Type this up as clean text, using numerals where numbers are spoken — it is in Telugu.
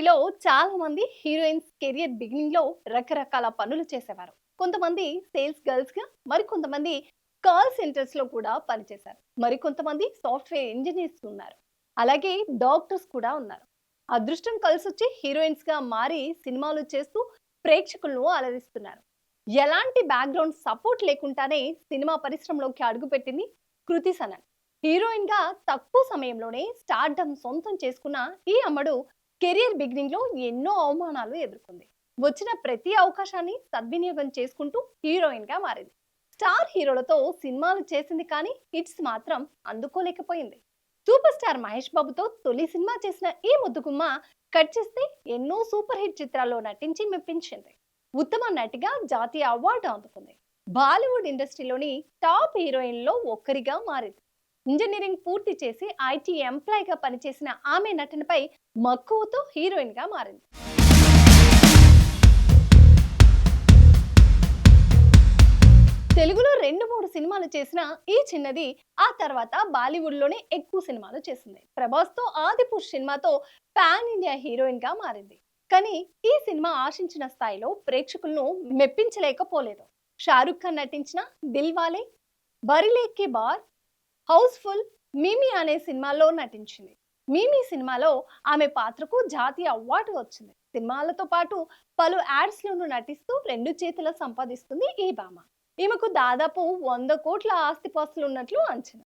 ఇండస్ట్రీలో చాలా మంది హీరోయిన్స్ కెరియర్ బిగినింగ్ లో రకరకాల పనులు చేసేవారు. కొంతమంది సేల్స్ గర్ల్స్ గా, మరికొంతమంది కాల్ సెంటర్స్ లో కూడా పనిచేశారు. మరికొంతమంది సాఫ్ట్వేర్ ఇంజనీర్స్ ఉన్నారు. అలాగే డాక్టర్స్ కూడా ఉన్నారు. అదృష్టం కలిసొచ్చి హీరోయిన్స్ గా మారి సినిమాలు చేస్తూ ప్రేక్షకులను అలరిస్తున్నారు. ఎలాంటి బ్యాక్గ్రౌండ్ సపోర్ట్ లేకుండానే సినిమా పరిశ్రమలోకి అడుగుపెట్టింది కృతి సనన్. హీరోయిన్ గా తక్కువ సమయంలోనే స్టార్డమ్ సొంతం చేసుకున్న ఈ అమ్మడు కెరియర్ బిగినింగ్ లో ఎన్నో అవమానాలు ఎదుర్కొంది. వచ్చిన ప్రతి అవకాశాన్ని సద్వినియోగం చేసుకుంటూ హీరోయిన్ గా మారింది. స్టార్ హీరోలతో సినిమాలు చేసింది, కానీ హిట్స్ మాత్రం అందుకోలేకపోయింది. సూపర్ స్టార్ మహేష్ బాబుతో తొలి సినిమా చేసిన ఈ ముద్దుగుమ్మ కట్ చేస్తే ఎన్నో సూపర్ హిట్ చిత్రాల్లో నటించి మెప్పించింది. ఉత్తమ నటిగా జాతీయ అవార్డు అందుకుంది. బాలీవుడ్ ఇండస్ట్రీలోని టాప్ హీరోయిన్లో ఒక్కరిగా మారింది. ఇంజనీరింగ్ పూర్తి చేసి ఐటీ ఎంప్లాయ్ గా పనిచేసిన ఆమె నటనపై మక్కువతో హీరోయిన్ గా మారింది. తెలుగులో 2-3 సినిమాలు చేసిన ఈ చిన్నది ఆ తర్వాత బాలీవుడ్ లోనే ఎక్కువ సినిమాలు చేసింది. ప్రభాస్ తో ఆదిపురుష్ సినిమాతో పాన్ ఇండియా హీరోయిన్ గా మారింది. కానీ ఈ సినిమా ఆశించిన స్థాయిలో ప్రేక్షకులను మెప్పించలేకపోలేదు. షారుఖ్ ఖాన్ నటించిన దిల్వాలే, బరిలేకే బార్, హౌస్‌ఫుల్, మిమీ అనే సినిమాల్లో నటించింది. మిమీ సినిమాలో ఆమె పాత్రకు జాతీయ అవార్డు వచ్చింది. సినిమాలతో పాటు పలు యాడ్స్ లోనూ నటిస్తూ 2 చేతుల సంపాదిస్తుంది ఈ భామ. ఈమెకు దాదాపు 100 కోట్ల ఆస్తిపాస్తులు ఉన్నట్లు అంచనా.